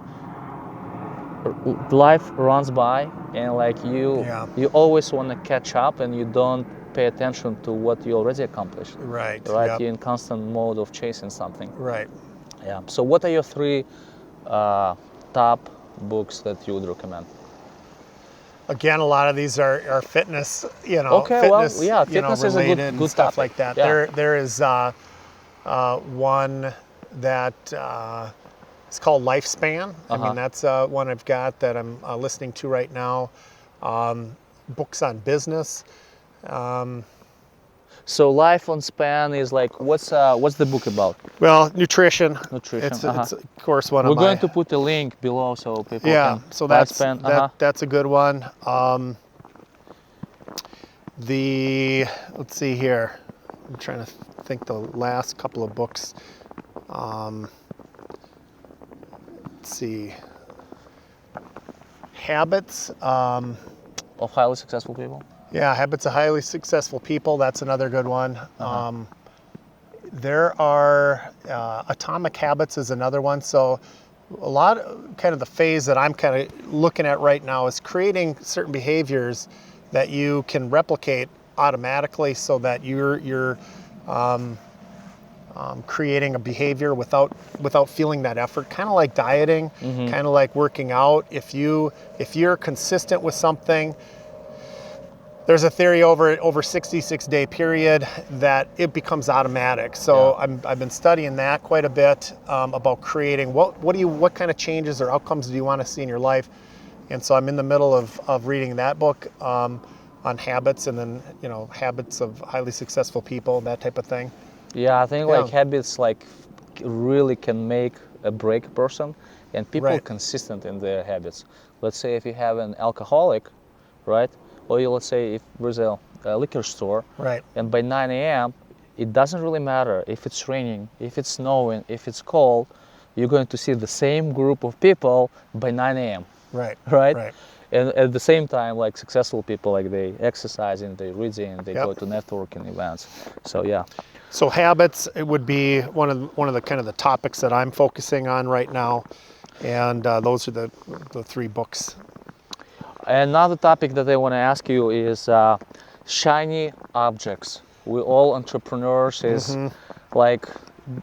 runs by, and Yeah. you always want to catch up, and you don't pay attention to what you already accomplished. Right. Right? Yep. You're in constant mode of chasing something. Right. Yeah. So what are your 3 top books that you would recommend? Again, a lot of these are fitness, Okay, well, yeah, you know, fitness is a related good and stuff topic. like that. Yeah. There is one that is called Lifespan. I mean, that's one I've got that I'm listening to right now. Books on business. So Life on Span is like, what's the book about? Well, nutrition. Nutrition. It's of course one We're of my. going to put a link below so people Yeah, can. so that's Lifespan. that's a good one. Let's see here. I'm trying to think the last couple of books. Let's see. Habits. Of highly successful people. Yeah, Habits of Highly Successful People. That's another good one. There are Atomic Habits is another one. So a lot of kind of the phase that I'm kind of looking at right now is creating certain behaviors that you can replicate automatically, so that you're creating a behavior without feeling that effort. Kind of like dieting, kind of like working out. If you're consistent with something, there's a theory over 66-day period that it becomes automatic. So Yeah. I've been studying that quite a bit about creating what kind of changes or outcomes do you want to see in your life. And so I'm in the middle of reading that book on habits, and then Habits of Highly Successful People, that type of thing. Yeah, I think Yeah. habits really can make a break a person, and people are Right. consistent in their habits. Let's say if you have an alcoholic, right? Or let's say if there's a liquor store, Right. and by 9 a.m. it doesn't really matter if it's raining, if it's snowing, if it's cold, you're going to see the same group of people by 9 a.m. Right. Right? Right. And at the same time, successful people, they exercising, they reading, they Yep. go to networking events. So yeah. So habits, it would be one of the kind of the topics that I'm focusing on right now, and those are the 3 books. Another topic that I want to ask you is shiny objects. We all entrepreneurs is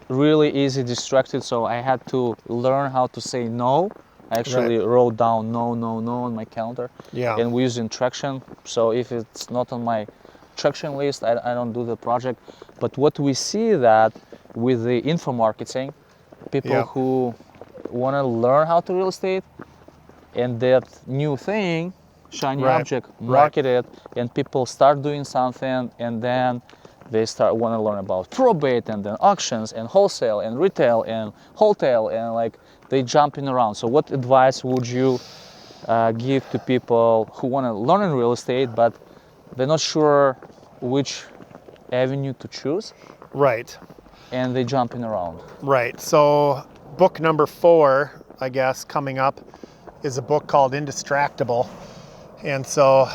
really easy distracted, so I had to learn how to say no. I actually wrote down no, no, no on my calendar. Yeah. And we use traction, so if it's not on my traction list, I don't do the project. But what we see that with the info marketing, people Yeah. who want to learn how to real estate, and that new thing, shiny Right. object, Right. market it, and people start doing something, and then they want to learn about probate, and then auctions, and wholesale, and retail, and wholesale, and they jumping around. So what advice would you give to people who want to learn in real estate, but they're not sure which avenue to choose, Right. and they jumping around? Right. So book number 4, I guess, coming up is a book called Indistractable. And so,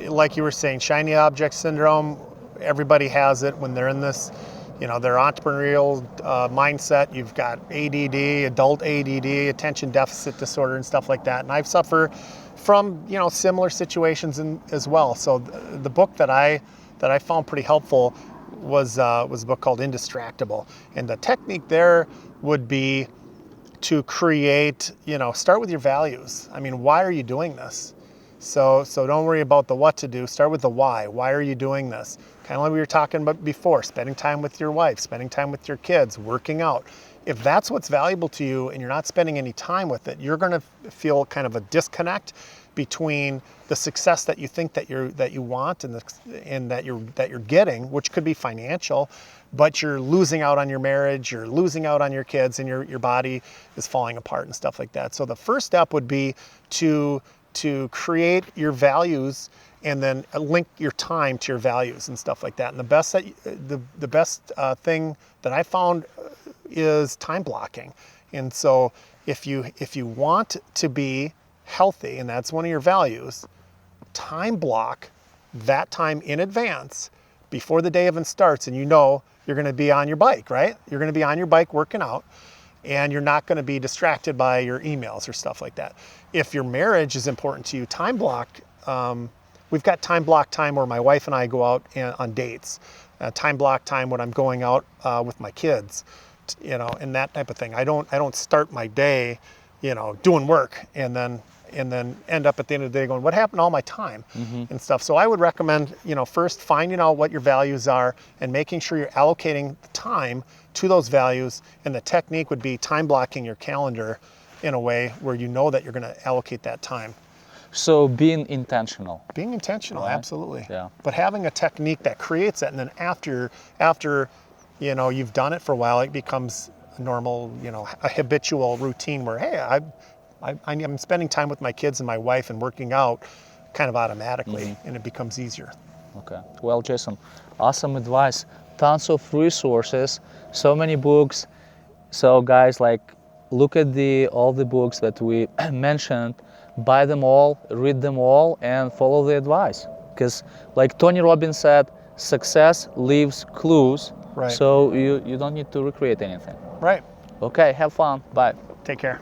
like you were saying, shiny object syndrome, everybody has it when they're in this, their entrepreneurial mindset. You've got ADD, adult ADD, attention deficit disorder, and stuff like that. And I've suffered from, similar situations as well. So the book that I found pretty helpful was a book called Indistractable. And the technique there would be to create, start with your values. I mean, why are you doing this? So don't worry about the what to do. Start with the why. Why are you doing this? Kind of like we were talking about before, spending time with your wife, spending time with your kids, working out. If that's what's valuable to you and you're not spending any time with it, you're going to feel kind of a disconnect. between the success that you think that you want and that you're getting, which could be financial, but you're losing out on your marriage, you're losing out on your kids, and your body is falling apart and stuff like that. So the first step would be to create your values and then link your time to your values and stuff like that. And the best thing that I found is time blocking. And so if you want to be healthy, and that's one of your values, time block that time in advance before the day even starts, and you know you're going to be on your bike, right? You're going to be on your bike working out, and you're not going to be distracted by your emails or stuff like that. If your marriage is important to you, time block. We've got time block time where my wife and I go out on dates. Time block time when I'm going out with my kids, and that type of thing. I don't start my day, doing work and then end up at the end of the day going, what happened to all my time and stuff. So I would recommend, first finding out what your values are and making sure you're allocating the time to those values. And the technique would be time blocking your calendar in a way where you know that you're going to allocate that time. So being intentional. Being intentional, right? Absolutely. Yeah. But having a technique that creates that, and then after you've done it for a while, it becomes a normal, a habitual routine where, hey, I'm spending time with my kids and my wife and working out kind of automatically, and it becomes easier. Okay. Well, Jason, awesome advice. Tons of resources, so many books. So guys, look at all the books that we mentioned, buy them all, read them all, and follow the advice. Because like Tony Robbins said, success leaves clues. Right. So you don't need to recreate anything. Right. Okay, have fun. Bye. Take care.